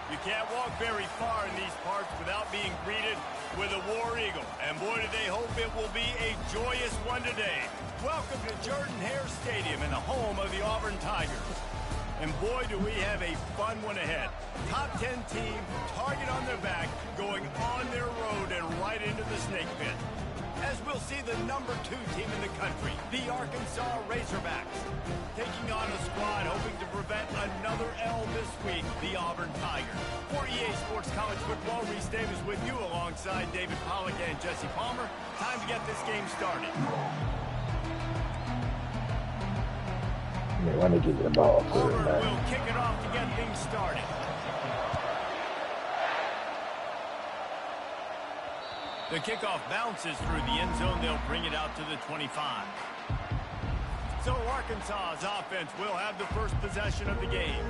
You can't walk very far in these parts without being greeted with a War Eagle. And boy, do they hope it will be a joyous one today. Welcome to Jordan-Hare Stadium and the home of the Auburn Tigers. And boy, do we have a fun one ahead. Top 10 team, target on their back, going on their road and right into the snake pit. As we'll see the number 2 team in the country, the Arkansas Razorbacks, taking on a squad hoping to prevent another L this week, the Auburn Tigers. For EA Sports College Football, Reese Davis with you alongside David Pollack and Jesse Palmer. Time to get this game started. They want to give the ball to Auburn will kick it off to get things started. The kickoff bounces through the end zone. They'll bring it out to the 25. So Arkansas's offense will have the first possession of the game.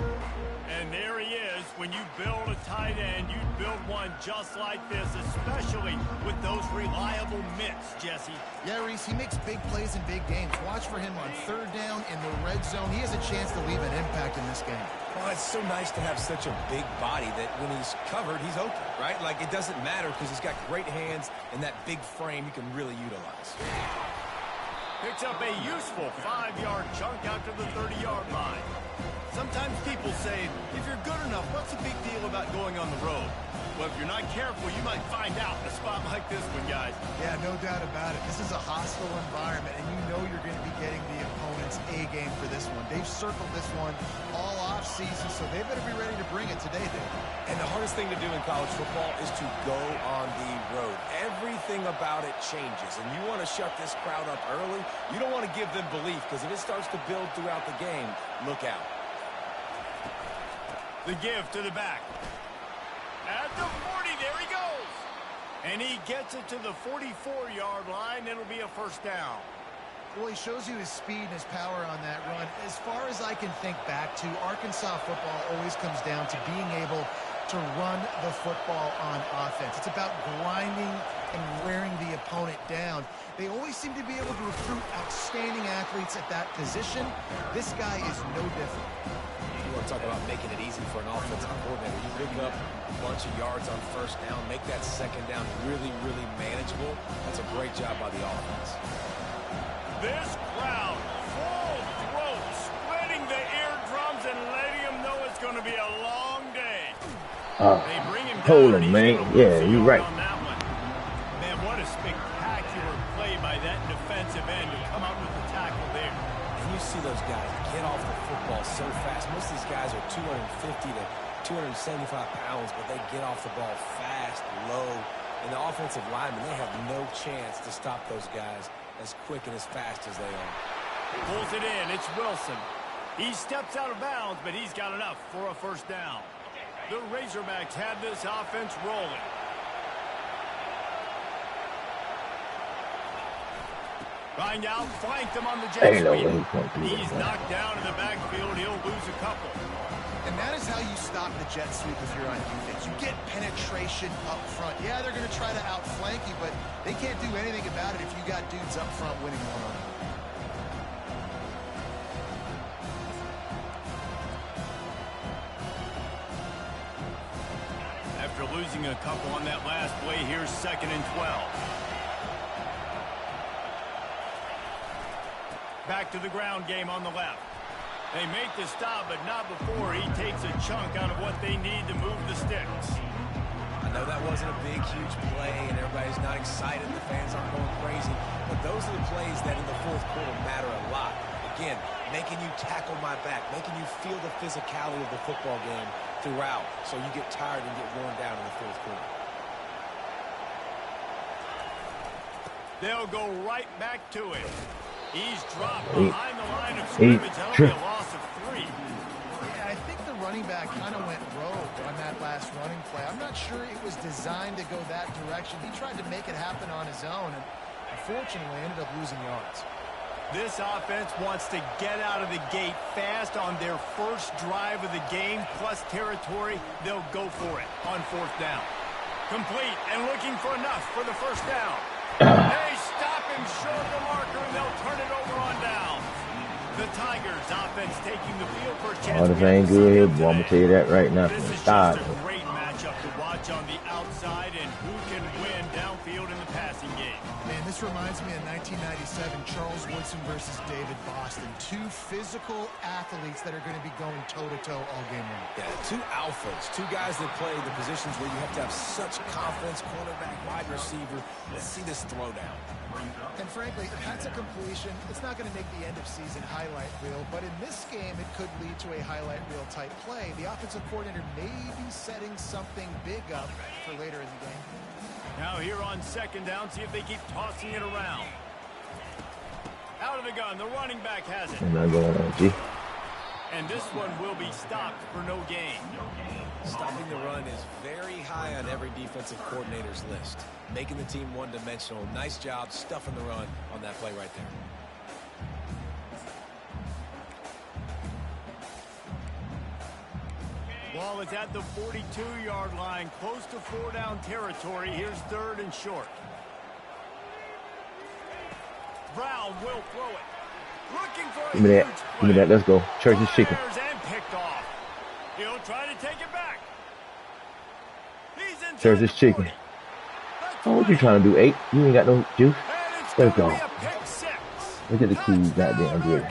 And there he is. When you build a tight end, you build one just like this, especially with those reliable mitts, Jesse. Yeah, Reese, he makes big plays in big games. Watch for him on third down in the red zone. He has a chance to leave an impact in this game. Well, it's so nice to have such a big body that when he's covered, he's open, right? Like, it doesn't matter because he's got great hands and that big frame you can really utilize. Picks up a useful 5-yard chunk out to the 30-yard line. Sometimes people say, if you're good enough, what's the big deal about going on the road? Well, if you're not careful, you might find out in a spot like this one, guys. Yeah, no doubt about it. This is a hostile environment, and you know you're going to be getting the opponent's A-game for this one. They've circled this one all off-season, so they better be ready to bring it today, Dave. And the hardest thing to do in college football is to go on the road. Everything about it changes, and you want to shut this crowd up early. You don't want to give them belief, because if it starts to build throughout the game, look out. The give to the back. At the 40, there he goes. And he gets it to the 44-yard line. It'll be a first down. Well, he shows you his speed and his power on that run. As far as I can think back to, Arkansas football always comes down to being able to run the football on offense. It's about grinding and wearing the opponent down. They always seem to be able to recruit outstanding athletes at that position. This guy is no different. You want to talk about making it easy for an offensive coordinator. You pick up a bunch of yards on first down, make that second down really, really manageable. That's a great job by the offense. This crowd, full throat, splitting the eardrums and letting them know it's going to be a long day. They bring him down. Man. Yeah, you're right. On that one. Man, what a spectacular play by that defensive end to come out with the tackle there. And you see those guys get off the football so fast. Most of these guys are 250 to 275 pounds, but they get off the ball fast, low. And the offensive linemen, they have no chance to stop those guys as quick and as fast as they are. Pulls it in. It's Wilson. He steps out of bounds, but he's got enough for a first down. The Razorbacks have this offense rolling. Right now, flanked him on the jet sweep. He's knocked down in the backfield. He'll lose a couple. And that is how you stop the jet sweep if you're on defense. You get penetration up front. Yeah, they're going to try to outflank you, but they can't do anything about it if you got dudes up front winning one-on-one. After losing a couple on that last play, here's 2nd and 12. Back to the ground game on the left. They make the stop, but not before he takes a chunk out of what they need to move the sticks. I know that wasn't a big, huge play, and everybody's not excited. The fans aren't going crazy. But those are the plays that in the fourth quarter matter a lot. Again, making you tackle my back, making you feel the physicality of the football game throughout, so you get tired and get worn down in the fourth quarter. They'll go right back to it. He's dropped behind the line of scrimmage. That'll be a loss of 3. Yeah, I think the running back kind of went rogue on that last running play. I'm not sure it was designed to go that direction. He tried to make it happen on his own, and unfortunately ended up losing yards. This offense wants to get out of the gate fast on their first drive of the game, plus territory. They'll go for it on 4th down. Complete and looking for enough for the first down. They stop him short of the marker, and they'll turn it over on down. The Tigers offense taking the field for a chance. All this ain't good, boy. I'm going to tell you that right now. This is Stop. just a great This reminds me of 1997, Charles Woodson versus David Boston. Two physical athletes that are going to be going toe-to-toe all game long. Yeah, two alphas, two guys that play the positions where you have to have such confidence, cornerback, wide receiver. Let's see this throwdown. And frankly, if that's a completion, it's not going to make the end-of-season highlight reel, but in this game, it could lead to a highlight reel type play. The offensive coordinator may be setting something big up for later in the game. Now here on second down, see if they keep tossing it around. Out of the gun, the running back has it. I'm not going on, G. And this one will be stopped for no gain. Stopping the run is very high on every defensive coordinator's list. Making the team one-dimensional. Nice job stuffing the run on that play right there. Ball is at the 42-yard line, close to 4-down territory. Here's third and short. Brown will throw it. Looking for a Give me that. Give me that. Let's go. Church is chicken. And picked off. He'll try to take it back. He's inside Church is chicken. Oh, what you trying to do, 8? You ain't got no juice. Let's go. Look at the keys, goddamn good.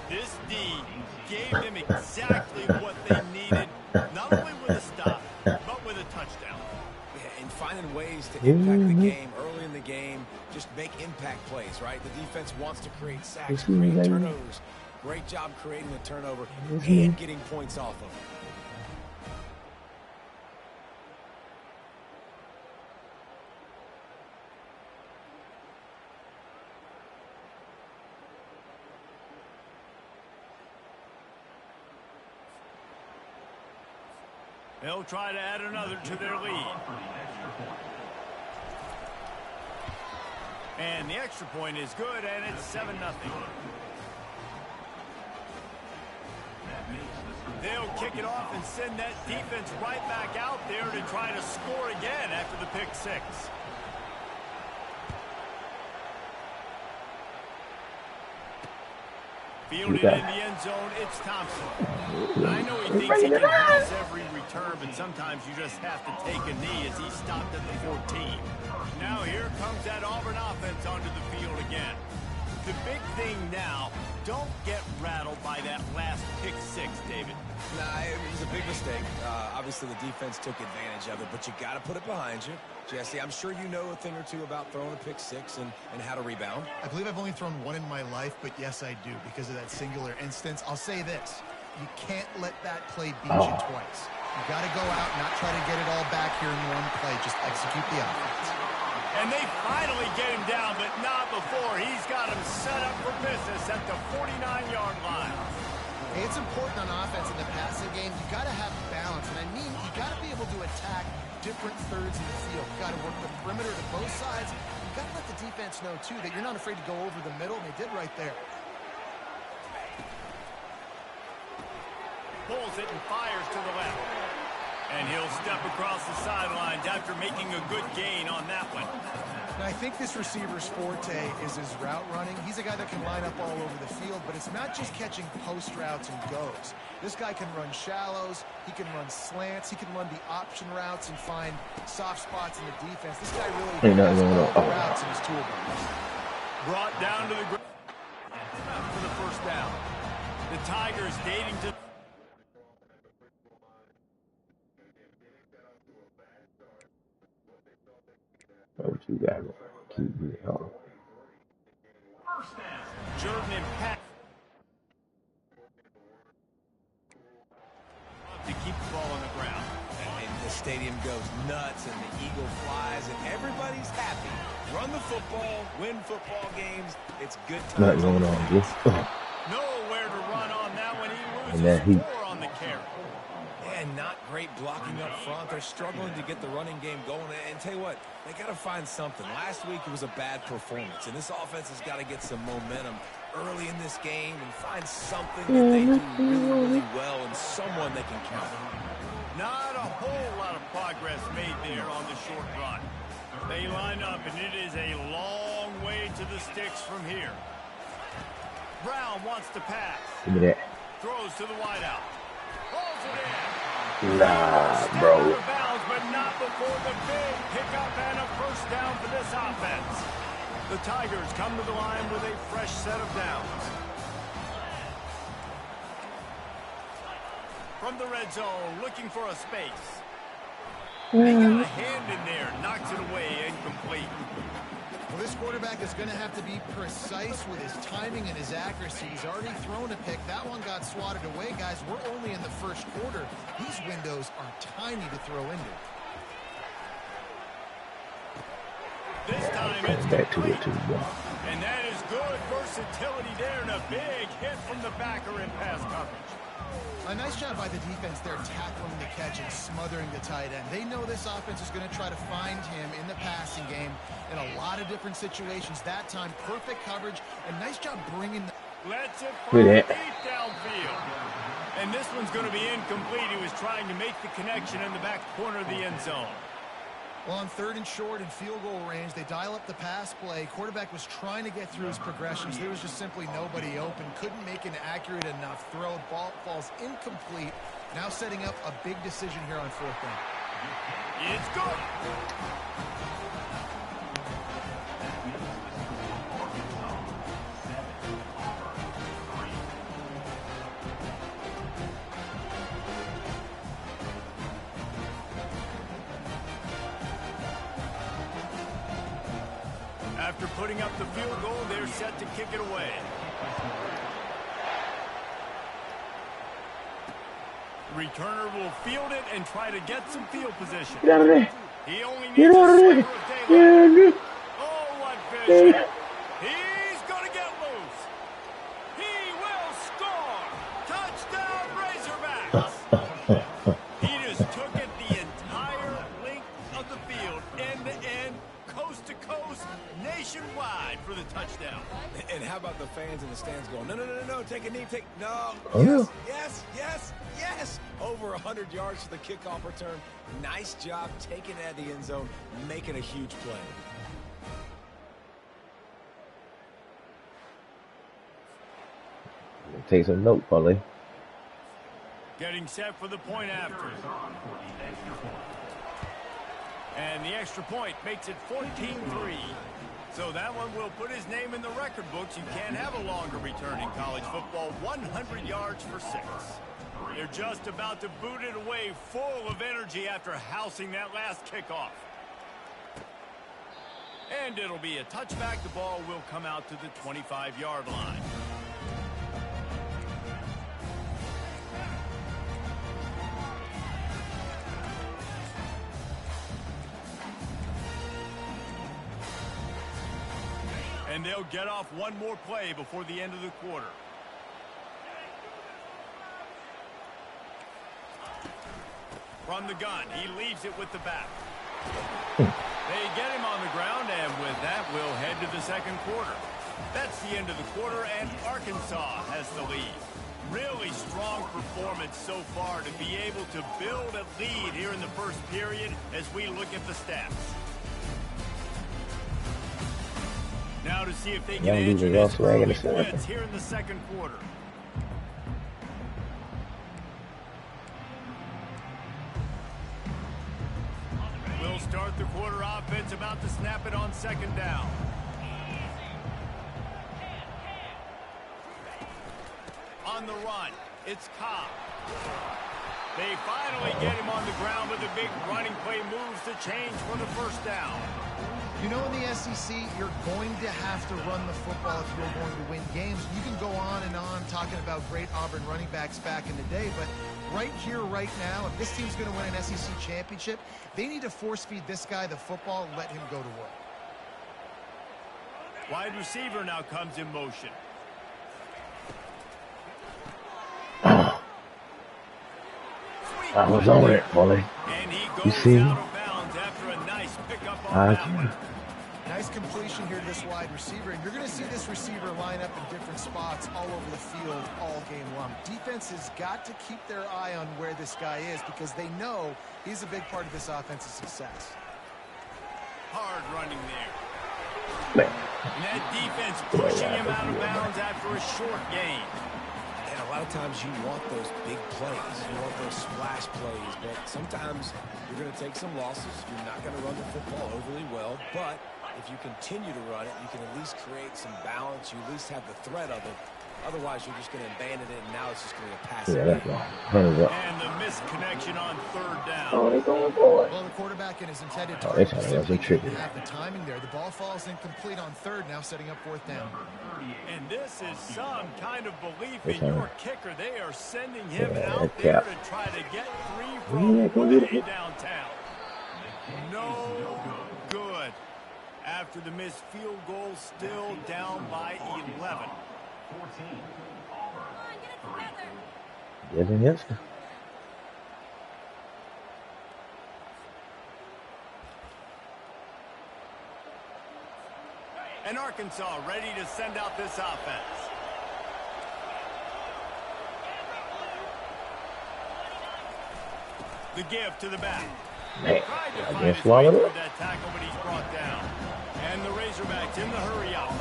This D gave them exactly what they needed, not only with a stop, but with a touchdown. Yeah, and finding ways to impact the game early in the game, just make impact plays, right? The defense wants to create sacks, create turnovers. Great job creating a turnover and getting points off of it. They'll try to add another to their lead. And the extra point is good, and it's 7-0. They'll kick it off and send that defense right back out there to try to score again after the pick six. Fielded in the end zone, it's Thompson. I know he thinks he can pass every return, but sometimes you just have to take a knee as he stopped at the 14. Now here comes that Auburn offense onto the field again. The big thing now, don't get rattled by that last pick six, David. Nah, it was a big mistake. Obviously, the defense took advantage of it, but you got to put it behind you. Jesse, I'm sure you know a thing or two about throwing a pick six and how to rebound. I believe I've only thrown one in my life, but yes, I do because of that singular instance. I'll say this. You can't let that play beat you twice. You got to go out and not try to get it all back here in one play. Just execute the offense. And they finally get him down, but not before. He's got him set up for business at the 49-yard line. Hey, it's important on offense in the passing game. You got to have balance, and I mean you got to be able to attack different thirds in the field. You got to work the perimeter to both sides. You got to let the defense know too that you're not afraid to go over the middle, and they did right there. Pulls it and fires to the left. And he'll step across the sidelines after making a good gain on that one. Now, I think this receiver's forte is his route running. He's a guy that can line up all over the field, but it's not just catching post routes and goes. This guy can run shallows, he can run slants, he can run the option routes and find soft spots in the defense. This guy really has all the routes in his toolbox. Brought down to the ground for the first down. The Tigers dating to... What you got? Keep me home. Jordan and Pat to keep the ball on the ground. And the stadium goes nuts, and the eagle flies, and everybody's happy. Run the football, win football games. It's good times. Nothing going on, just Nowhere to run on that one. He and that loses heat. 4 on the carry. And not great blocking up front. They're struggling to get the running game going. And tell you what, they got to find something. Last week it was a bad performance, and this offense has got to get some momentum early in this game and find something that they do really, really well and someone they can count on. Not a whole lot of progress made there on the short run. They line up, and it is a long way to the sticks from here. Brown wants to pass. Give me that. Throws to the wideout. Rolls it in. Nah, bro. Bounds, but not before the big pickup and a first down for this offense. The Tigers come to the line with a fresh set of downs. From the red zone, looking for a space. They got a hand in there, knocks it away, incomplete. Well, this quarterback is going to have to be precise with his timing and his accuracy. He's already thrown a pick. That one got swatted away, guys. We're only in the first quarter. These windows are tiny to throw into. This time it's back to it too, bro. And that is good versatility there and a big hit from the backer in pass coverage. A nice job by the defense there, tackling the catch and smothering the tight end. They know this offense is going to try to find him in the passing game in a lot of different situations. That time, perfect coverage, and nice job bringing the... Let's it from deep downfield. And this one's going to be incomplete. He was trying to make the connection in the back corner of the end zone. Well, on 3rd and short and field goal range, they dial up the pass play. Quarterback was trying to get through his progressions. There was just simply nobody open. Couldn't make an accurate enough throw. Ball falls incomplete. Now setting up a big decision here on 4th down. It's good. After putting up the field goal, they're set to kick it away. Returner will field it and try to get some field position. Get out of there. He only needs Get out of there. daylight. Oh, what vision. He's going to get loose. He will score. Touchdown, Razorbacks. He just took it the entire length of the field, end to end, coast to coast, nationwide for the touchdown. And how about the fans in the stands going, no, take a knee, no, Oh. yes. Over 100 yards for the kickoff return. Nice job taking it at the end zone, making a huge play. Take some note, Polly. Getting set for the point after. And the extra point makes it 14-3. So that one will put his name in the record books. You can't have a longer return in college football. 100 yards for 6. They're just about to boot it away, full of energy after housing that last kickoff. And it'll be a touchback. The ball will come out to the 25-yard line. And they'll get off one more play before the end of the quarter. From the gun, he leaves it with the back. They get him on the ground, and with that, we'll head to the second quarter. That's the end of the quarter, and Arkansas has the lead. Really strong performance so far to be able to build a lead here in the first period as we look at the stats. Now to see if they can answer this early blitz here in the second quarter. We'll start the quarter offense about to snap it on 2nd down. On the run, it's Cobb. They finally get him on the ground with a big running play moves to change for the first down. You know, in the SEC, you're going to have to run the football if you're going to win games. You can go on and on talking about great Auburn running backs back in the day, but right here, right now, if this team's going to win an SEC championship, they need to force-feed this guy the football and let him go to work. Wide receiver now comes in motion. I was on it, Polly. And he You goes see? out of bounds after a nice pickup on that one. Nice completion here to this wide receiver, and you're going to see this receiver line up in different spots all over the field all game long. Defense has got to keep their eye on where this guy is because they know he's a big part of this offense's success. Hard running there. And that defense pushing him out of bounds after a short gain. And a lot lot of times you want those big plays. You want those splash plays. But sometimes you're going to take some losses. You're not going to run the football overly well. But if you continue to run it, you can at least create some balance. You at least have the threat of it. Otherwise, you're just going to abandon it, and now it's just going to be a passing game. And the misconnection on third down. Oh, they're going for it. Well, the quarterback and his intended Oh, target they simply tricky. didn't have the timing there. The ball falls incomplete on third, now setting up fourth down. And this is some kind of belief Yes, in sir. your kicker. They are sending him Yeah, out that's there cap. to try to get three Yeah, from go way get it. downtown. No good. After the missed field goal, still down by 11. Yes, and yes. And Arkansas ready to send out this offense. The give to the back. Man, Tried to I find guess his swallow way it through up. that tackle, but he's brought down. And the Razorbacks in the hurry up.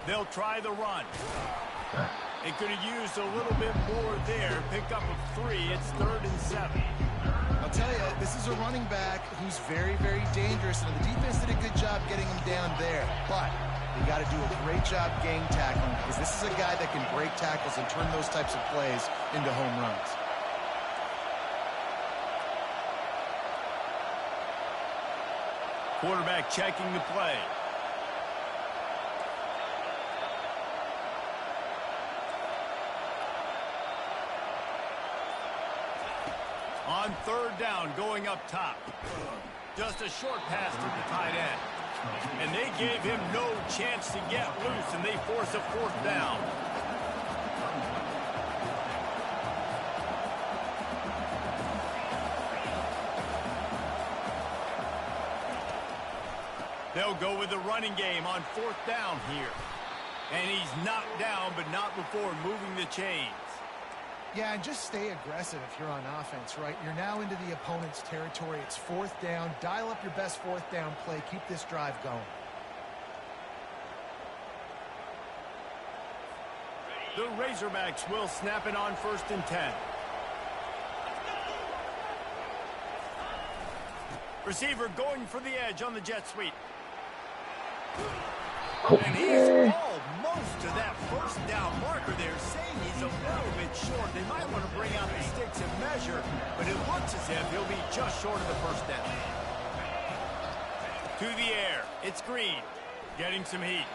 They'll try the run. They could have used a little bit more there. Pick up a 3. It's 3rd and 7. I'll tell you, this is a running back who's very, very dangerous, and the defense did a good job getting him down there. But you got to do a great job gang tackling, because this is a guy that can break tackles and turn those types of plays into home runs. Quarterback checking the play. On 3rd down, going up top. Just a short pass to the tight end. And they gave him no chance to get loose, and they force a 4th down. They'll go with the running game on 4th down here. And he's knocked down, but not before moving the chains. Yeah, and just stay aggressive if you're on offense, right? You're now into the opponent's territory. It's 4th down. Dial up your best 4th down play. Keep this drive going. The Razorbacks will snap it on 1st and 10. Receiver going for the edge on the jet sweep. And he's almost to that 1st down marker there, saying he's a little bit short. They might want to bring out the sticks and measure, but it looks as if he'll be just short of the 1st down. To the air, it's Green, getting some heat.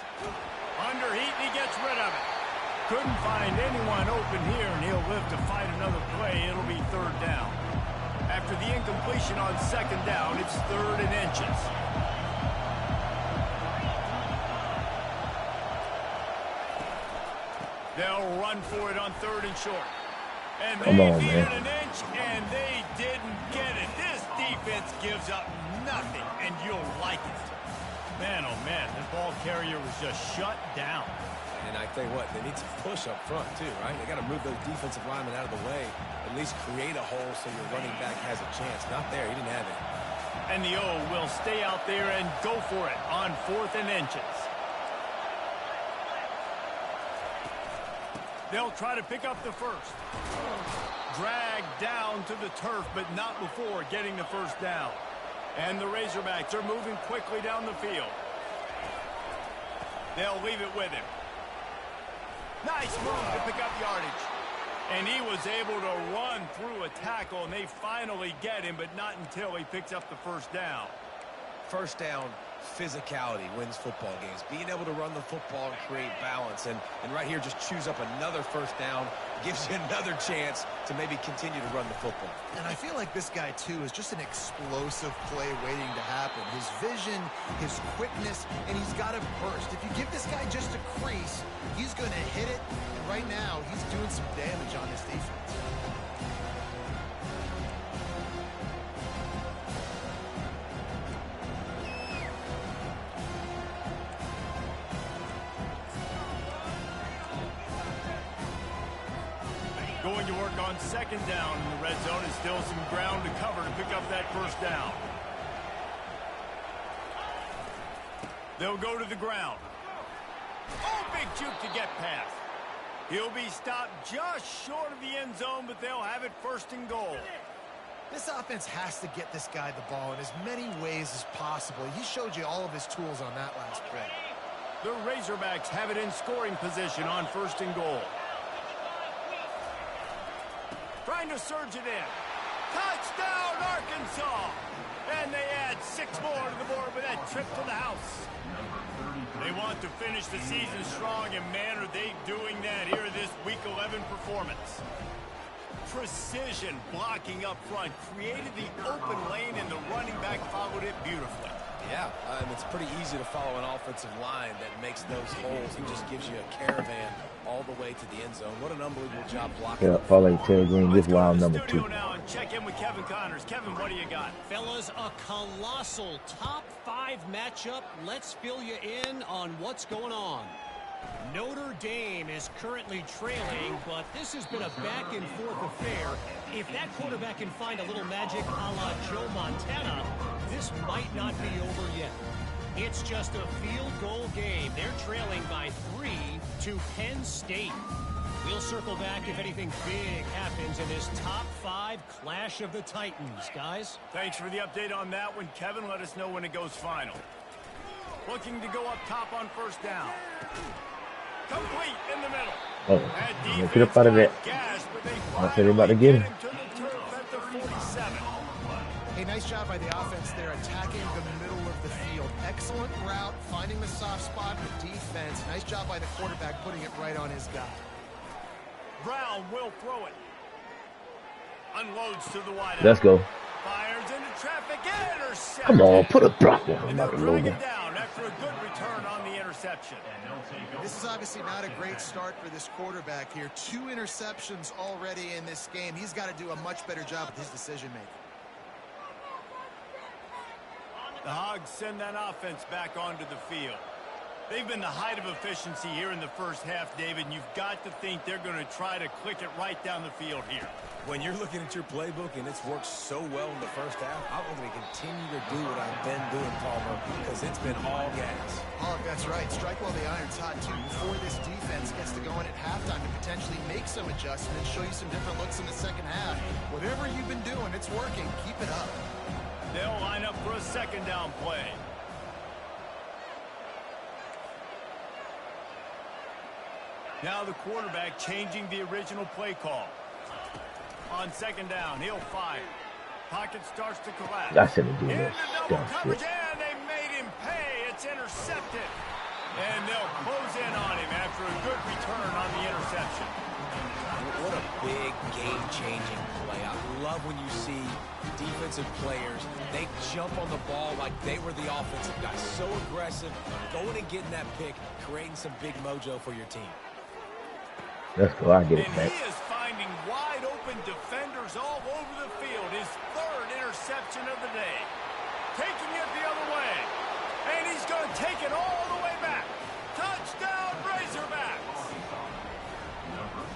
Under heat, and he gets rid of it. Couldn't find anyone open here, and he'll live to fight another play. It'll be 3rd down. After the incompletion on 2nd down, it's 3rd and inches. They'll run for it on 3rd and short. And they needed an inch, and they didn't get it. This defense gives up nothing, and you'll like it. Man, oh man, the ball carrier was just shut down. And I tell you what, they need to push up front too, right? They got to move those defensive linemen out of the way, at least create a hole so your running back has a chance. Not there, he didn't have it. And the O will stay out there and go for it on 4th and inches. They'll try to pick up the 1st. Dragged down to the turf, but not before getting the 1st down. And the Razorbacks are moving quickly down the field. They'll leave it with him. Nice move to pick up yardage. And he was able to run through a tackle, and they finally get him, but not until he picks up the 1st down. 1st down, physicality wins football games. Being able to run the football and create balance. And right here, just choose up another 1st down. Gives you another chance to maybe continue to run the football. And I feel like this guy, too, is just an explosive play waiting to happen. His vision, his quickness, and he's got a burst. If you give this guy just a crease, he's going to hit it. And right now, he's doing some damage on this defense. going to work on second down in the red zone, and still some ground to cover to pick up that first down. They'll go to the ground. Oh, big juke to get past. He'll be stopped just short of the end zone, but they'll have it first and goal. This offense has to get this guy the ball in as many ways as possible. He showed you all of his tools on that last play. The Razorbacks have it in scoring position on first and goal. Trying to surge it in. Touchdown, Arkansas! And they add 6 more to the board with that trip to the house. They want to finish the season strong, and man, are they doing that here in this Week 11 performance. Precision blocking up front created the open lane, and the running back followed it beautifully. Yeah, it's pretty easy to follow an offensive line that makes those holes and just gives you a caravan all the way to the end zone. What an unbelievable job blocking. Yeah, following Terry Green, this wild number 2. Now and check in with Kevin Connors. Kevin, what do you got? Fellas, a colossal top 5 matchup. Let's fill you in on what's going on. Notre Dame is currently trailing, but this has been a back-and-forth affair. If that quarterback can find a little magic a la Joe Montana, this might not be over yet. It's just a field goal game. They're trailing by 3 to Penn State. We'll circle back if anything big happens in this top 5 clash of the Titans, guys. Thanks for the update on that one, Kevin. Let us know when it goes final. Looking to go up top on first down. Complete in the middle. Oh, get up out of it. I said about to get him. Hey, nice job by the offense there, attacking the middle of the field. Excellent route, finding the soft spot, the defense. Nice job by the quarterback, putting it right on his guy. Brown will throw it. Unloads to the wide. Let's go. Fires into traffic, intercepted. Come on, put a block on him. And they'll drag it down after a good return on the interception. This is obviously not a great start for this quarterback here. 2 interceptions already in this game. He's got to do a much better job with his decision-making. The Hogs send that offense back onto the field. They've been the height of efficiency here in the first half, David, and you've got to think they're going to try to click it right down the field here. When you're looking at your playbook and it's worked so well in the first half, I'm going to continue to do what I've been doing, Palmer, because it's been all gas. Oh, that's right. Strike while the iron's hot, too, before this defense gets to going at halftime to potentially make some adjustments, show you some different looks in the second half. Whatever you've been doing, it's working. Keep it up. They'll line up for a second down play. Now the quarterback changing the original play call. On second down, he'll fire. Pocket starts to collapse. I said to do In this. the double coverage, and they made him pay. It's intercepted. And they'll close in on him after a good return on the interception. What a big game-changing play. I love when you see defensive players, they jump on the ball like they were the offensive guys. So aggressive, going and getting that pick, creating some big mojo for your team. Let's go. I get it And back. he is finding wide open defenders all over the field. His 3rd interception of the day. Taking it the other way. And he's going to take it all the way back. Touchdown, Razorbacks.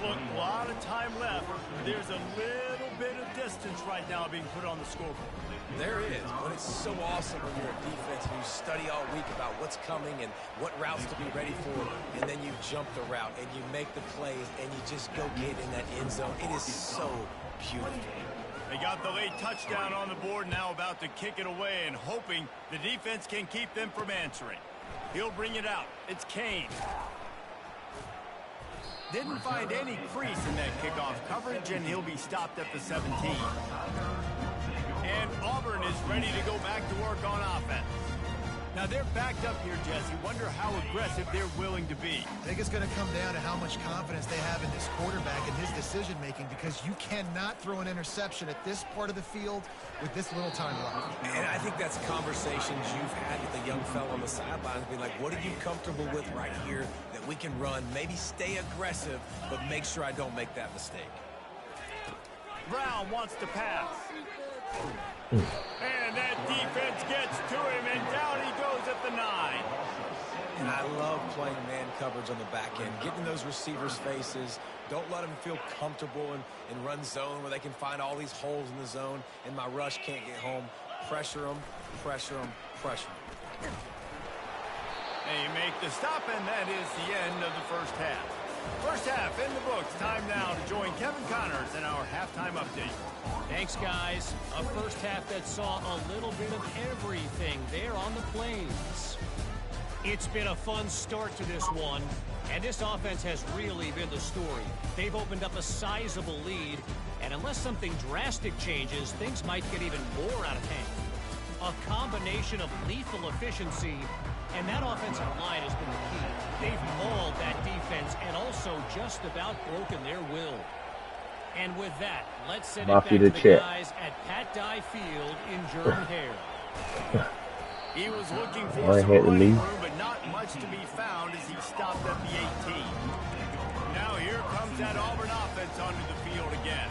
Look, a lot of time left. There's a little bit of distance right now being put on the scoreboard. There is, but it's so awesome when you're a defense and you study all week about what's coming and what routes to be ready for, and then you jump the route and you make the plays and you just go get in that end zone. It is so beautiful. They got the late touchdown on the board, now about to kick it away and hoping the defense can keep them from answering. He'll bring it out. It's Kane. Didn't find any crease in that kickoff coverage, and he'll be stopped at the 17. And Auburn is ready to go back to work on offense. Now they're backed up here, Jesse. Wonder how aggressive they're willing to be. I think it's going to come down to how much confidence they have in this quarterback and his decision-making, because you cannot throw an interception at this part of the field with this little time left. And I think that's conversations you've had with a young fellow on the sidelines, being like, what are you comfortable with right here that we can run? Maybe stay aggressive, but make sure I don't make that mistake. Brown wants to pass. And that defense gets to him, and down he goes at the 9. And I love playing man coverage on the back end, getting those receivers' faces. Don't let them feel comfortable in run zone where they can find all these holes in the zone and my rush can't get home. Pressure them, pressure them, pressure them. And you make the stop, and that is the end of the first half. First half in the books. Time now to join Kevin Connors in our halftime update. Thanks, guys. A first half that saw a little bit of everything there on the Plains. It's been a fun start to this one, and this offense has really been the story. They've opened up a sizable lead, and unless something drastic changes, things might get even more out of hand. A combination of lethal efficiency, and that offensive line has been the key. They've mauled that defense and also just about broken their will. And with that, let's send it back to the guys at Pat Dye Field in Jordan-Hare. He was looking for some running room, but not much to be found as he stopped at the 18. Now here comes that Auburn offense onto the field again.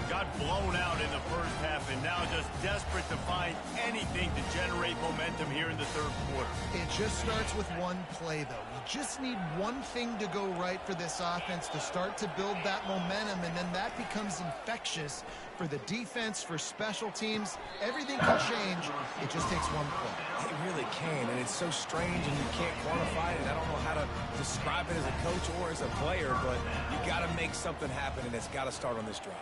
Got blown out in the first half and now just desperate to find anything to generate momentum here in the third quarter. It just starts with one play, though. You just need one thing to go right for this offense to start to build that momentum, and then that becomes infectious for the defense, for special teams. Everything can change. It just takes one play. It really can, and it's so strange, and you can't quantify it. I don't know how to describe it as a coach or as a player, but you got to make something happen, and it's got to start on this drive.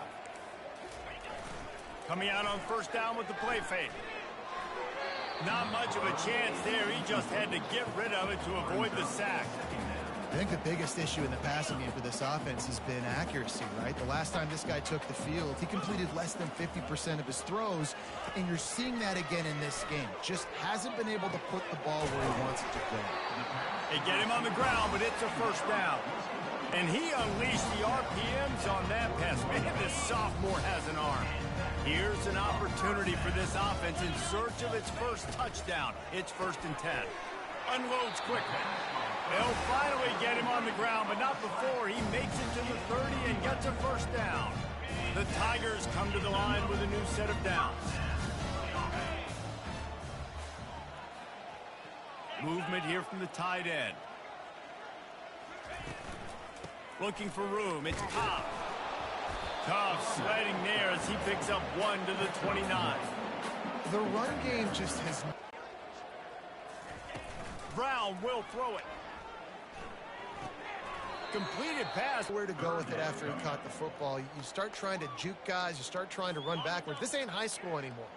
Coming out on first down with the play fake. Not much of a chance there. He just had to get rid of it to avoid the sack. I think the biggest issue in the passing game for this offense has been accuracy, right? The last time this guy took the field, he completed less than 50% of his throws, and you're seeing that again in this game. Just hasn't been able to put the ball where he wants it to go. They get him on the ground, but it's a first down. And he unleashed the RPMs on that pass. Man, this sophomore has an arm. Here's an opportunity for this offense in search of its first touchdown. It's 1st and 10. Unloads quickly. They'll finally get him on the ground, but not before he makes it to the 30 and gets a first down. The Tigers come to the line with a new set of downs. Movement here from the tight end. Looking for room. It's Cobb. Cobb sliding there as he picks up 1 to the 29. The run game just has... Brown will throw it. Completed pass. Where to go with it after he caught the football. You start trying to juke guys. You start trying to run backwards. This ain't high school anymore.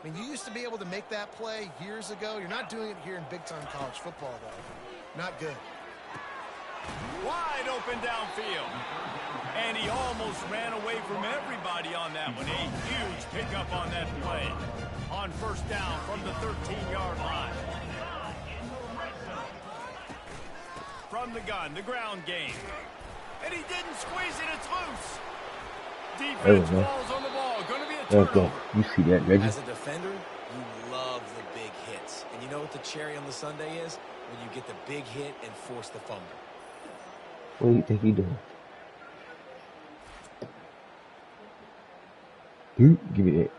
I mean, you used to be able to make that play years ago. You're not doing it here in big-time college football, though. Not good. Wide open downfield. And he almost ran away from everybody on that one. A huge pickup on that play. On first down from the 13-yard line. From the gun, the ground game. And he didn't squeeze it. It's loose. Defense falls on the ball. Going to be a turnover. You see that, Reggie? As a defender, you love the big hits. And you know what the cherry on the sundae is? When you get the big hit and force the fumble. What do you think he's doing? Give me that.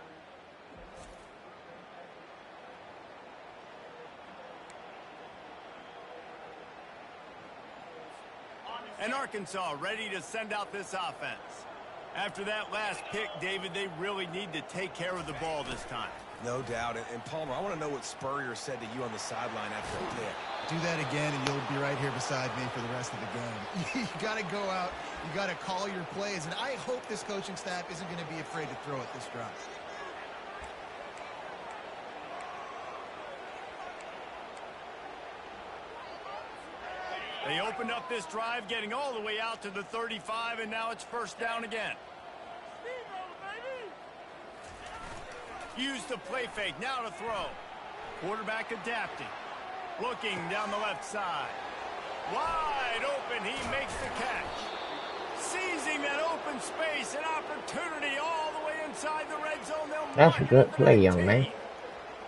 And Arkansas ready to send out this offense. After that last pick, David, they really need to take care of the ball this time. No doubt. And Palmer, I want to know what Spurrier said to you on the sideline after a pick. Do that again, and you'll be right here beside me for the rest of the game. You got to go out. You got to call your plays. And I hope this coaching staff isn't going to be afraid to throw it this drive. They opened up this drive, getting all the way out to the 35, and now it's first down again. Use the play fake, now to throw. Quarterback adapting. Looking down the left side. Wide open, he makes the catch. Seizing that open space, an opportunity all the way inside the red zone. That's a good play, young man.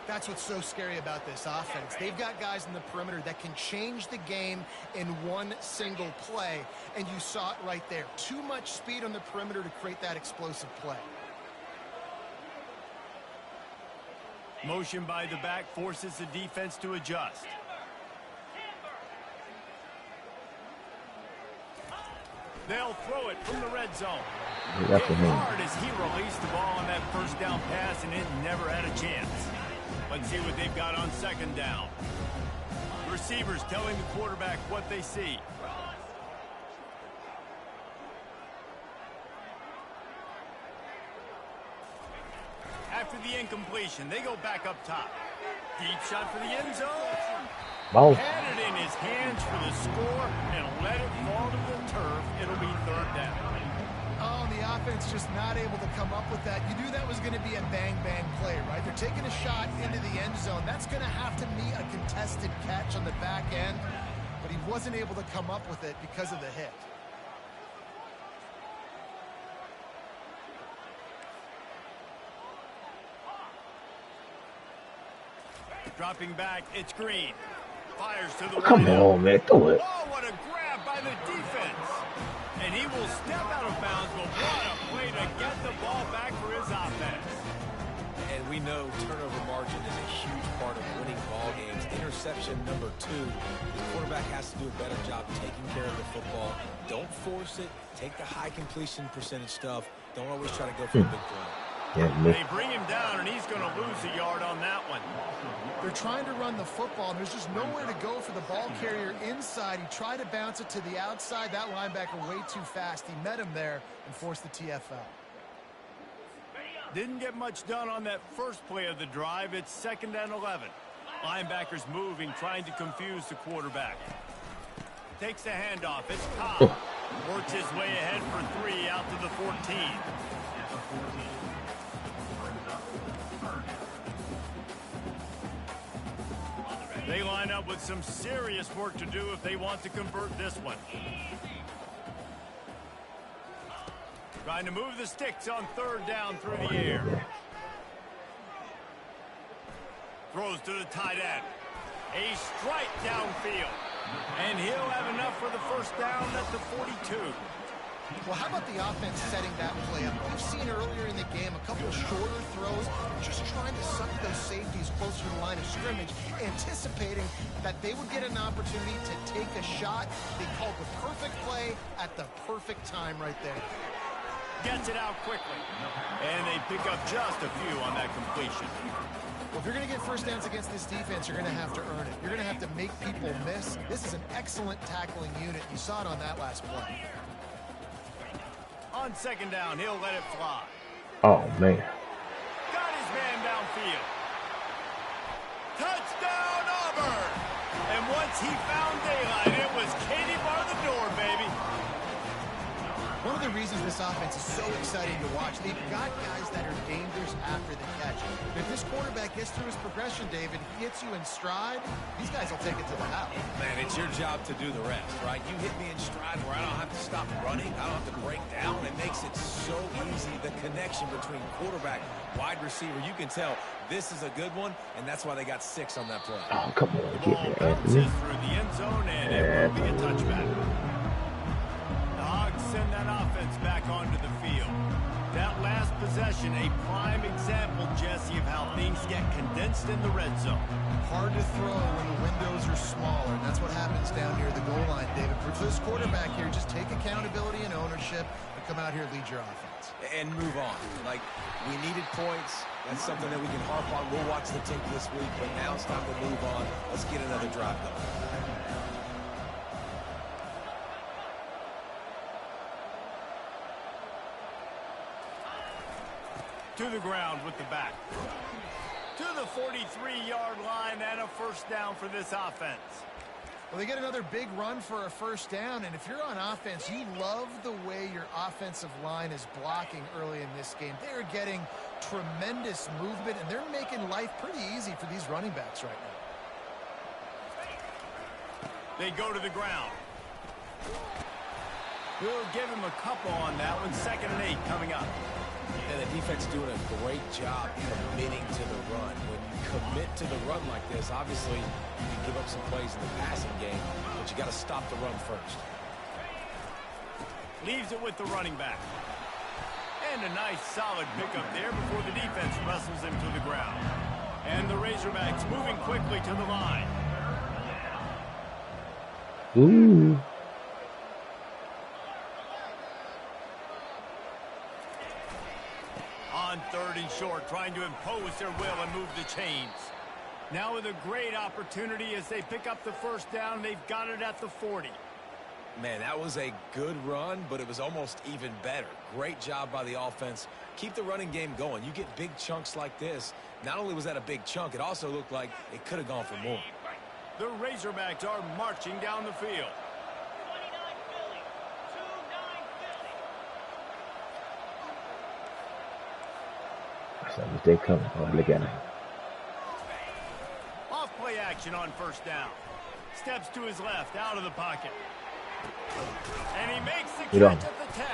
That's what's so scary about this offense. They've got guys in the perimeter that can change the game in one single play, and you saw it right there. Too much speed on the perimeter to create that explosive play. Motion by the back forces the defense to adjust. They'll throw it from the red zone. That's Hit hard as he released the ball on that first down pass, and it never had a chance. Let's see what they've got on second down. Receivers telling the quarterback what they see. After the incompletion, they go back up top. Deep shot for the end zone. Ball. Had it in his hands for the score and let it fall to the turf. It'll be third down. Oh, the offense just not able to come up with that. You knew that was going to be a bang-bang play, right? They're taking a shot into the end zone. That's going to have to be a contested catch on the back end, but he wasn't able to come up with it because of the hit. Dropping back, it's Green. Fires to the Come on, man. Throw it. Oh, what a grab by the defense. And he will step out of bounds, but what a play to get the ball back for his offense. And we know turnover margin is a huge part of winning ball games. Interception number 2. The quarterback has to do a better job taking care of the football. Don't force it. Take the high completion percentage stuff. Don't always try to go for a big play. Yeah, they bring him down, and he's going to lose a yard on that one. They're trying to run the football, and there's just nowhere to go for the ball carrier inside. He tried to bounce it to the outside. That linebacker way too fast. He met him there and forced the TFL. Didn't get much done on that first play of the drive. It's 2nd and 11. Linebackers moving, trying to confuse the quarterback. Takes the handoff. It's Cobb. Works his way ahead for 3 out to the 14. They line up with some serious work to do if they want to convert this one. Trying to move the sticks on 3rd down through the air. Throws to the tight end. A strike downfield. And he'll have enough for the first down at the 42. Well, how about the offense setting that play up? We've seen earlier in the game a couple of shorter throws, just trying to suck those safeties closer to the line of scrimmage, anticipating that they would get an opportunity to take a shot. They called the perfect play at the perfect time right there. Gets it out quickly. And they pick up just a few on that completion. Well, if you're going to get first downs against this defense, you're going to have to earn it. You're going to have to make people miss. This is an excellent tackling unit. You saw it on that last play. On 2nd down, he'll let it fly. Oh, man. Got his man downfield. Touchdown, Auburn! And once he found daylight, it was Katie bar the door, baby. One of the reasons this offense is so exciting to watch, they've got guys that are dangerous after the catch. If this quarterback gets through his progression, David, hits you in stride, these guys will take it to the house. Man, it's your job to do the rest, right? You hit me in stride where I don't have to stop running. I don't have to break down. It makes it so easy. The connection between quarterback, wide receiver, you can tell this is a good one, and that's why they got 6 on that play. Oh, come on. The ball bounces through the end zone, and it will be a touchback. Send that offense back onto the field. That last possession, a prime example, Jesse, of how things get condensed in the red zone. Hard to throw when the windows are smaller, and that's what happens down near the goal line, David. For this quarterback here, just take accountability and ownership and come out here and lead your offense. And move on. Like, we needed points. That's something that we can harp on. We'll watch the tape this week, but now it's time to move on. Let's get another drive going. To the ground with the back. To the 43-yard line and a first down for this offense. Well, they get another big run for a first down, and if you're on offense, you love the way your offensive line is blocking early in this game. They're getting tremendous movement, and they're making life pretty easy for these running backs right now. They go to the ground. We'll give him a couple on that one. 2nd and 8 coming up. And the defense doing a great job committing to the run. When you commit to the run like this, obviously you can give up some plays in the passing game, but you got to stop the run first. Leaves it with the running back. And a nice solid pickup there before the defense wrestles him to the ground. And the Razorbacks moving quickly to the line. Ooh. short, trying to impose their will and move the chains. Now with a great opportunity as they pick up the first down. They've got it at the 40. Man, that was a good run, but it was almost even better. Great job by the offense. Keep the running game going. You get big chunks like this. Not only was that a big chunk, it also looked like it could have gone for more. The Razorbacks are marching down the field. They come again. Off play action on first down. Steps to his left, out of the pocket. And he makes the catch at the 10.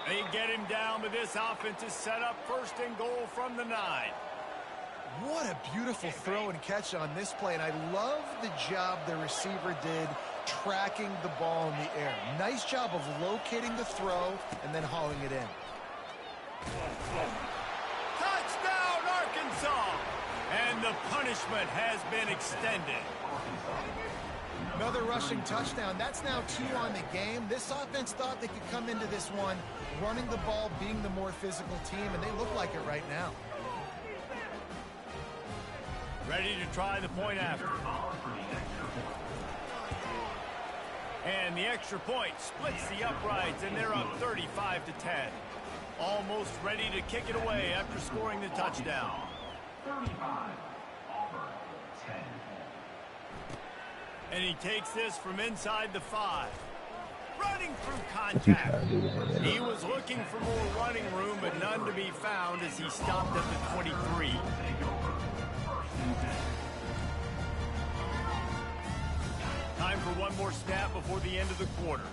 They get him down, but this offense is set up first and goal from the 9. What a beautiful throw and catch on this play, and I love the job the receiver did tracking the ball in the air. Nice job of locating the throw and then hauling it in. Touchdown, Arkansas! And the punishment has been extended. Another rushing touchdown. That's now 2 on the game. This offense thought they could come into this one running the ball, being the more physical team, and they look like it right now. Ready to try the point after. And the extra point splits the uprights, and they're up 35 to 10. Almost ready to kick it away after scoring the touchdown. 35, Auburn, 10. And he takes this from inside the 5. Running through contact. He was looking for more running room, but none to be found as he stopped at the 23. Time for one more snap before the end of the quarter.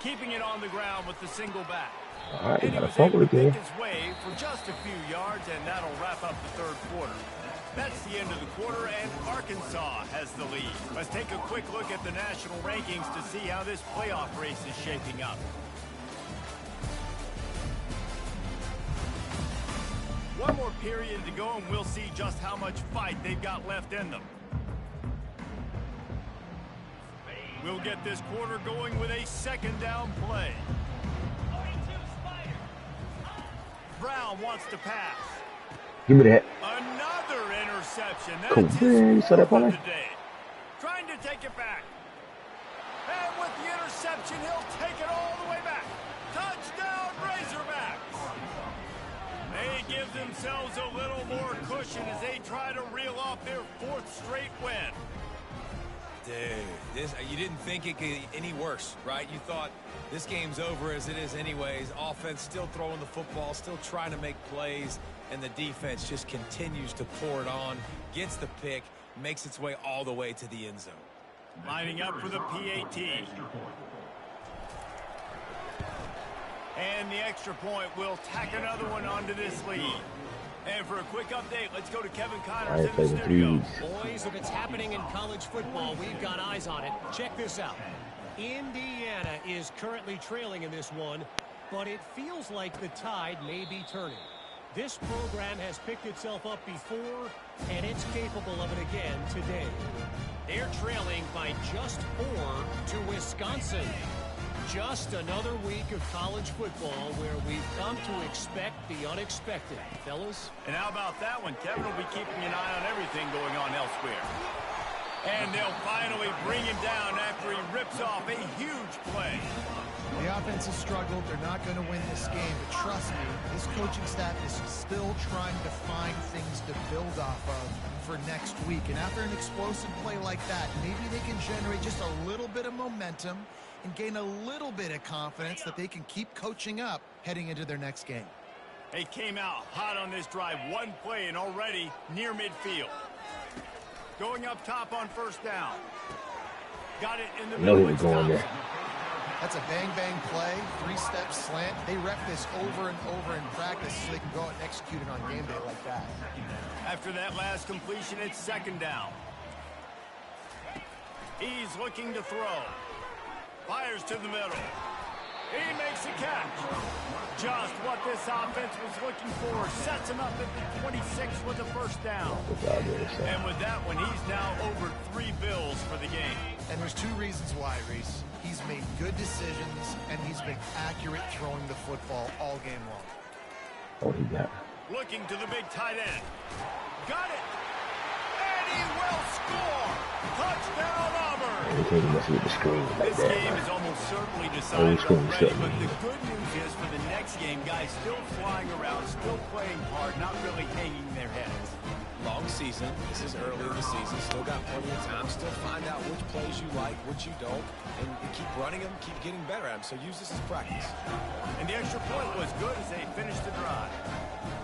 Keeping it on the ground with the single back. All right, And he was able to make his way for just a few yards, and that'll wrap up the third quarter. That's the end of the quarter, and Arkansas has the lead. Let's take a quick look at the national rankings to see how this playoff race is shaping up. One more period to go, and we'll see just how much fight they've got left in them. We'll get this quarter going with a second down play. Brown wants to pass. Give me that. Another interception. Cool. That's You saw that play? today. Trying to take it back. And with the interception, he'll take it all the way back. Touchdown, Razorbacks. They give themselves a little more cushion as they try to reel off their 4th straight win. Dude, you didn't think it could get any worse, right? You thought this game's over as it is anyways. Offense still throwing the football, still trying to make plays, and the defense just continues to pour it on, gets the pick, makes its way all the way to the end zone. Lining up for the PAT. And the extra point will tack another one onto this lead. And for a quick update, let's go to Kevin Connors in the studio. Boys, if it's happening in college football, we've got eyes on it. Check this out. Indiana is currently trailing in this one, but it feels like the tide may be turning. This program has picked itself up before, and it's capable of it again today. They're trailing by just 4 to Wisconsin. Just another week of college football where we've come to expect the unexpected. Fellas? And how about that one? Kevin will be keeping an eye on everything going on elsewhere. And they'll finally bring him down after he rips off a huge play. The offense has struggled. They're not going to win this game. But trust me, this coaching staff is still trying to find things to build off of for next week. And after an explosive play like that, maybe they can generate just a little bit of momentum and gain a little bit of confidence that they can keep coaching up heading into their next game. They came out hot on this drive. One play and already near midfield. Going up top on first down. Got it in the middle. That's a bang-bang play, 3-step slant. They rep this over and over in practice so they can go out and execute it on game day like that. After that last completion, it's second down. He's looking to throw. Fires to the middle. He makes a catch. Just what this offense was looking for. Sets him up at the 26 with a first down. And with that one, he's now over 3 bills for the game. And there's 2 reasons why, Reese. He's made good decisions, and he's been accurate throwing the football all game long. Oh, he got. Looking to the big tight end. Got it. And he will score. Touchdown, Auburn. Anything to mess with the screen like this that, game man. is almost certainly decided already, but the good news is for the next game, guys still flying around, still playing hard, not really hanging their heads. Long season. This is early in the season. Still got plenty of time. Still find out which plays you like, which you don't, and keep running them, keep getting better at them. So use this as practice. And the extra point was good as they finished the drive.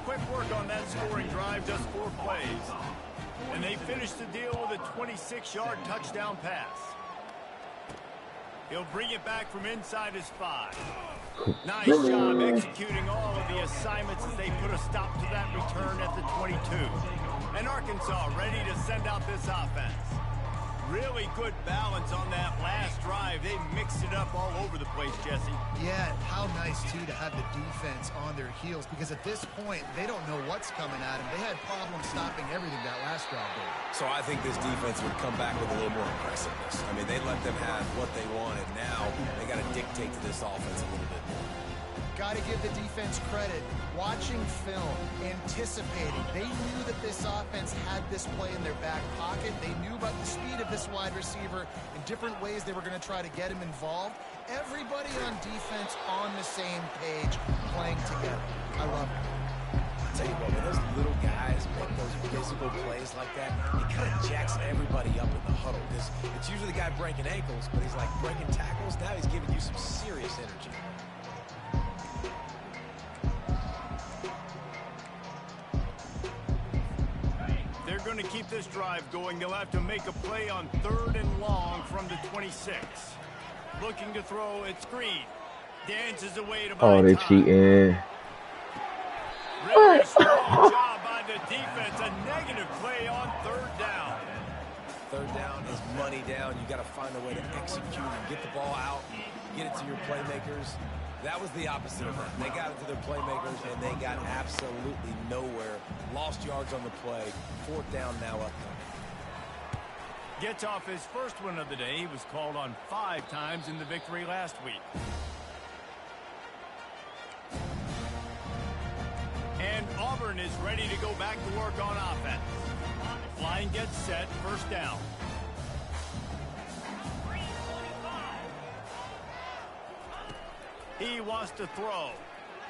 Quick work on that scoring drive, just 4 plays. And they finished the deal with a 26-yard touchdown pass. He'll bring it back from inside his 5. Nice job executing all of the assignments as they put a stop to that return at the 22. And Arkansas ready to send out this offense. Really good balance on that last drive. They mixed it up all over the place, Jesse. Yeah, how nice, too, to have the defense on their heels, because at this point, they don't know what's coming at them. They had problems stopping everything that last drive did. So I think this defense would come back with a little more aggressiveness. I mean, they let them have what they wanted. Now they got to dictate to this offense a little bit more. Got to give the defense credit. Watching film, anticipating. They knew that this offense had this play in their back pocket. They knew about the speed of this wide receiver in different ways they were going to try to get him involved. Everybody on defense on the same page, playing together. I love it. I'll tell you what, when those little guys make those physical plays like that, it kind of jacks everybody up in the huddle. It's usually the guy breaking ankles, but he's like breaking tackles. Now he's giving you some serious energy. They're going to keep this drive going. They'll have to make a play on 3rd and long from the 26. Looking to throw, it's Green. Dances away to oh, they're cheating. Really strong job by the defense. A negative play on 3rd down. 3rd down is money down. You got to find a way to execute and get the ball out, get it to your playmakers. That was the opposite of that. They got it to their playmakers, and they got absolutely nowhere. Lost yards on the play. 4th down now upcoming. Gets off his first one of the day. He was called on 5 times in the victory last week. And Auburn is ready to go back to work on offense. Line gets set, 1st down. He wants to throw.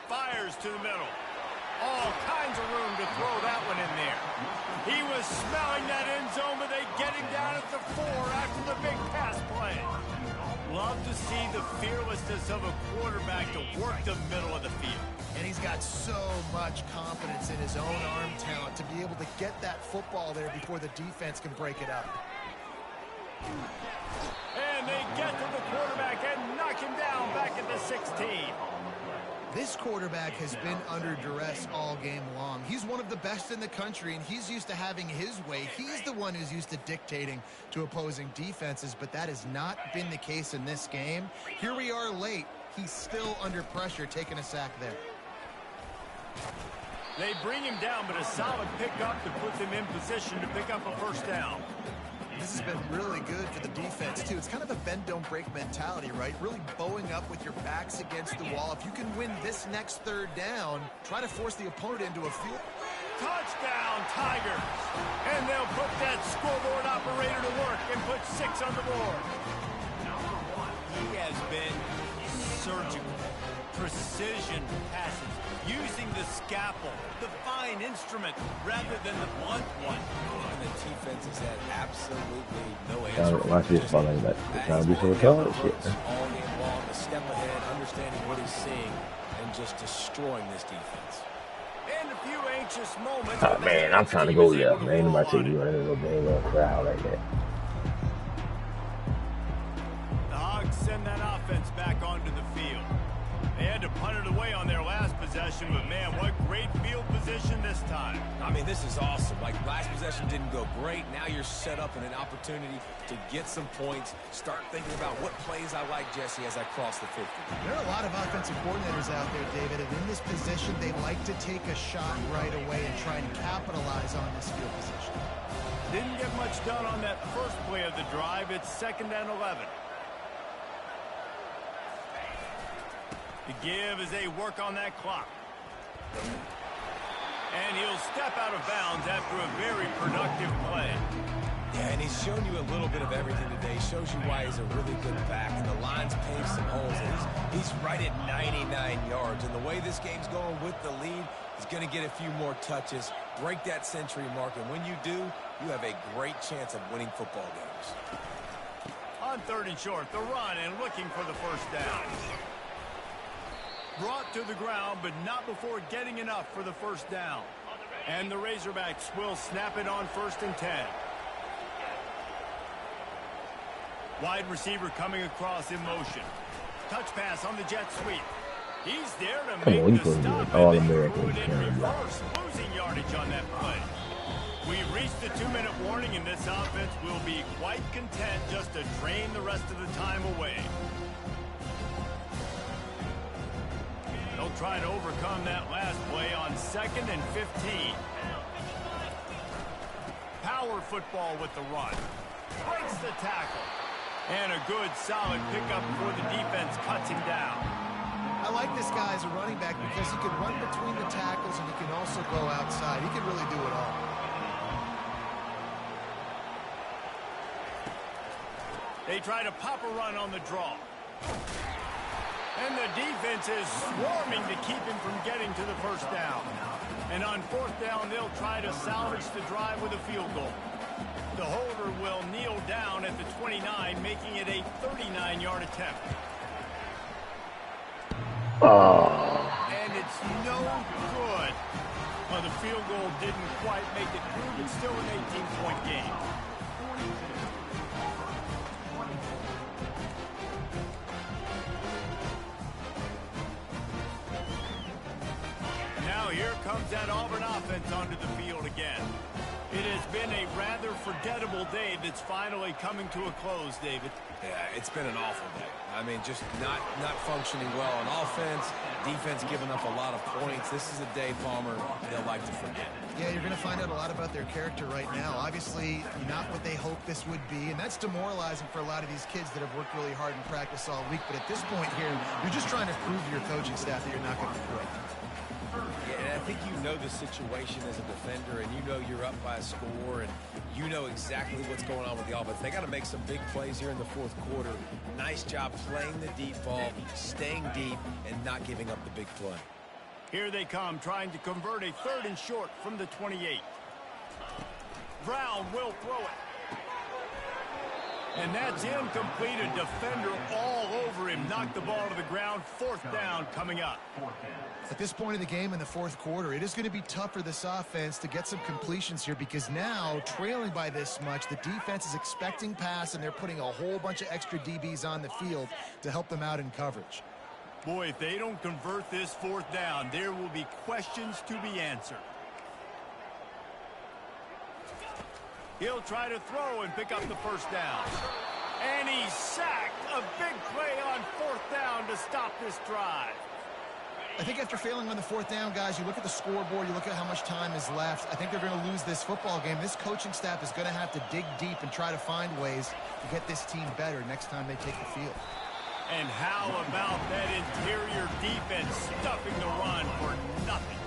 Fires to the middle. All kinds of room to throw that one in there. He was smelling that end zone, but they get him down at the 4 after the big pass play. Love to see the fearlessness of a quarterback to work the middle of the field. And he's got so much confidence in his own arm talent to be able to get that football there before the defense can break it up. And they get to the quarterback and knock him down back at the 16. This quarterback has been under duress all game long. He's one of the best in the country, and he's used to having his way. He's the one who's used to dictating to opposing defenses, but that has not been the case in this game. Here we are late. He's still under pressure, taking a sack there. They bring him down, but a solid pickup to put them in position to pick up a 1st down. This has been really good for the defense, too. It's kind of a bend-don't-break mentality, right? Really bowing up with your backs against the wall. If you can win this next 3rd down, try to force the opponent into a field. Touchdown, Tigers! And they'll put that scoreboard operator to work and put 6 on the board. He has been surgical, precision passes, using the scalpel, the fine instrument, rather than the blunt one. And the defense has had absolutely no answer. Watch this falling back. Trying to do some recovery shit. All game long, a step ahead, understanding what he's seeing, and just destroying this defense. And a few anxious moments. Oh man, I'm trying to go left, man. Nobody take you running a little big little crowd like that. The Hogs send that offense back onto the field. They had to punt it away on their last possession. possession, but man, what great field position this time. I mean, this is awesome. Like, last possession didn't go great. Now you're set up in an opportunity to get some points. Start thinking about what plays I like, Jesse, as I cross the 50. There are a lot of offensive coordinators out there, David, and in this position, they like to take a shot right away and try and capitalize on this field position. Didn't get much done on that first play of the drive. It's 2nd and 11. The give as they work on that clock. And he'll step out of bounds after a very productive play. Yeah, and he's shown you a little bit of everything today. Shows you why he's a really good back. And the line's paved some holes. And he's right at 99 yards. And the way this game's going with the lead, he's going to get a few more touches, break that century mark. And when you do, you have a great chance of winning football games. On 3rd and short, the run and looking for the first down. Brought to the ground, but not before getting enough for the first down. And the Razorbacks will snap it on 1st and 10. Wide receiver coming across in motion. Touch pass on the jet sweep. He's there to make the stop. All And they American threw it in reverse, losing yardage on that play. We've reached the 2-minute warning, and this offense will be quite content just to drain the rest of the time away. They'll try to overcome that last play on 2nd and 15. Power football with the run. Breaks the tackle. And a good, solid pickup before the defense cuts him down. I like this guy as a running back because he can run between the tackles and he can also go outside. He can really do it all. They try to pop a run on the draw. And the defense is swarming to keep him from getting to the first down. And on 4th down, they'll try to salvage the drive with a field goal. The holder will kneel down at the 29, making it a 39-yard attempt. And it's no good. Well, the field goal didn't quite make it through, but still an 18-point game. Now here comes that Auburn offense onto the field again. It has been a rather forgettable day that's finally coming to a close, David. Yeah, it's been an awful day. I mean, just not functioning well on offense. Defense giving up a lot of points. This is a day, Palmer, they'll like to forget. Yeah, you're going to find out a lot about their character right now. Obviously, not what they hoped this would be, and that's demoralizing for a lot of these kids that have worked really hard in practice all week. But at this point here, you're just trying to prove to your coaching staff that you're not going to be great. Yeah, and I think you know the situation as a defender, and you know you're up by a score, and you know exactly what's going on with the offense. They got to make some big plays here in the 4th quarter. Nice job playing the deep ball, staying deep, and not giving up the big play. Here they come, trying to convert a 3rd and short from the 28. Brown will throw it. And that's incomplete. A defender all over him. Knocked the ball to the ground. 4th down coming up. At this point in the game in the 4th quarter, it is going to be tough for this offense to get some completions here because now, trailing by this much, the defense is expecting pass, and they're putting a whole bunch of extra DBs on the field to help them out in coverage. Boy, if they don't convert this 4th down, there will be questions to be answered. He'll try to throw and pick up the first down. And he's sacked. A big play on 4th down to stop this drive. I think after failing on the 4th down, guys, you look at the scoreboard, you look at how much time is left. I think they're going to lose this football game. This coaching staff is going to have to dig deep and try to find ways to get this team better next time they take the field. And how about that interior defense stuffing the run for nothing?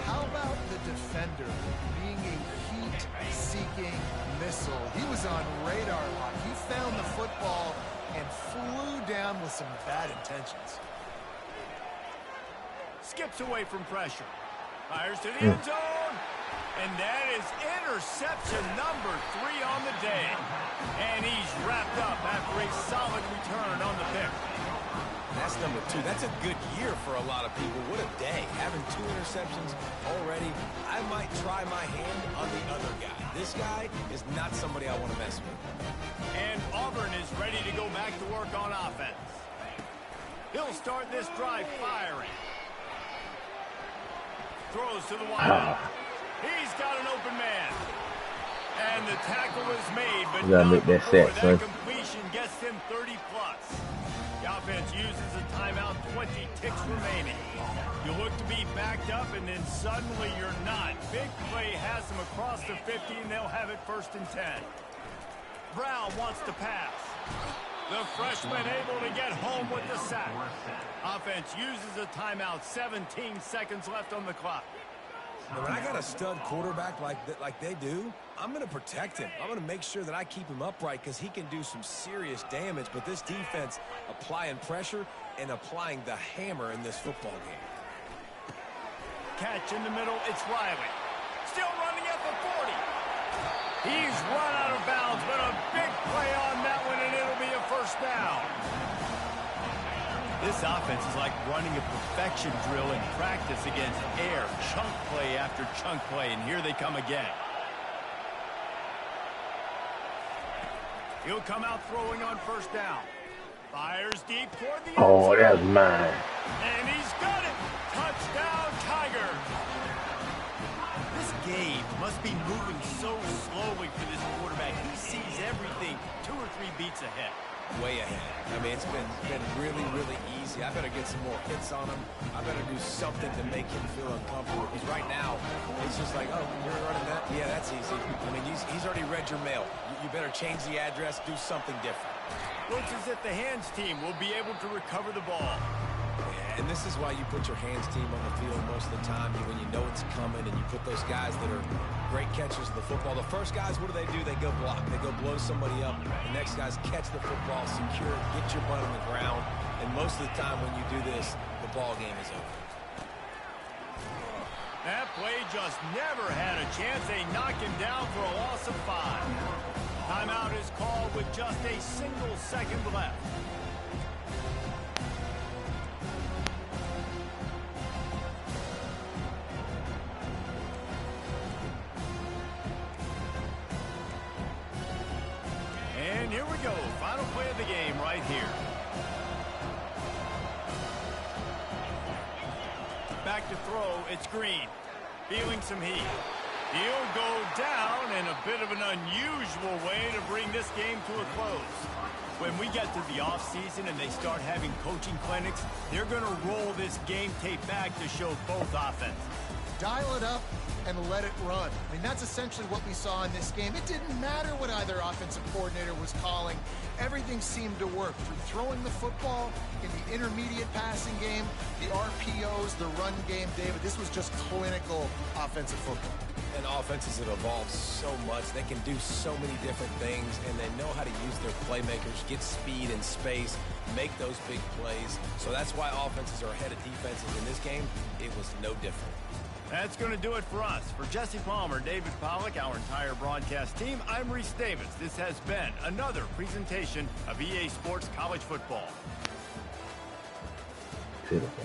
How about the defender being a heat-seeking missile? He was on radar lock. He found the football and flew down with some bad intentions. Skips away from pressure. Fires to the end zone. And that is interception number 3 on the day. And he's wrapped up after a solid return on the pick. That's number 2. That's a good year for a lot of people. What a day. Having 2 interceptions already. I might try my hand on the other guy. This guy is not somebody I want to mess with. And Auburn is ready to go back to work on offense. He'll start this drive firing. throws to the wideout. He's got an open man. And the tackle is made, but not before that completion gets him 30+. The offense uses a timeout, 20 ticks remaining. You look to be backed up, and then suddenly you're not. Big play has them across the 50, and they'll have it 1st and 10. Brown wants to pass. The freshman able to get home with the sack. Offense uses a timeout, 17 seconds left on the clock. Now, when I got a stud quarterback like they do, I'm going to protect him. I'm going to make sure that I keep him upright because he can do some serious damage. But this defense applying pressure and applying the hammer in this football game. Catch in the middle, it's Riley. Still running at the 40. He's run out of bounds, but a big play on that one, and it'll be a 1st down. This offense is like running a perfection drill in practice against air, chunk play after chunk play, and here they come again. He'll come out throwing on 1st down. Fires deep toward the end zone. Oh, that's mine. And he's got it. Touchdown, Tigers. This game must be moving so slowly for this quarterback. He sees everything 2 or 3 beats ahead. Way ahead. I mean, it's been really, really easy. I better get some more hits on him. I better do something to make him feel uncomfortable. Because right now, it's just like, oh, you're running that? Yeah, that's easy. I mean, he's already read your mail. You better change the address, do something different. Looks as if the hands team will be able to recover the ball. Yeah, and this is why you put your hands team on the field most of the time when you know it's coming, and you put those guys that are great catchers of the football. The first guys, what do? They go block. They go blow somebody up. The next guys catch the football, secure it, get your butt on the ground. And most of the time when you do this, the ball game is over. That play just never had a chance. They knock him down for a loss of 5. Timeout is called with just a single second left. And here we go. Final play of the game right here. Back to throw, it's Green. Feeling some heat. He'll go down in a bit of an unusual way to bring this game to a close. When we get to the offseason and they start having coaching clinics, they're going to roll this game tape back to show both offenses. Dial it up and let it run. I mean, that's essentially what we saw in this game. It didn't matter what either offensive coordinator was calling. Everything seemed to work. Through throwing the football, in the intermediate passing game, the RPOs, the run game, David, this was just clinical offensive football. And offenses have evolved so much. They can do so many different things, and they know how to use their playmakers, get speed and space, make those big plays. So that's why offenses are ahead of defenses. In this game, it was no different. That's going to do it for us. For Jesse Palmer, David Pollack, our entire broadcast team, I'm Reese Davis. This has been another presentation of EA Sports College Football. Beautiful.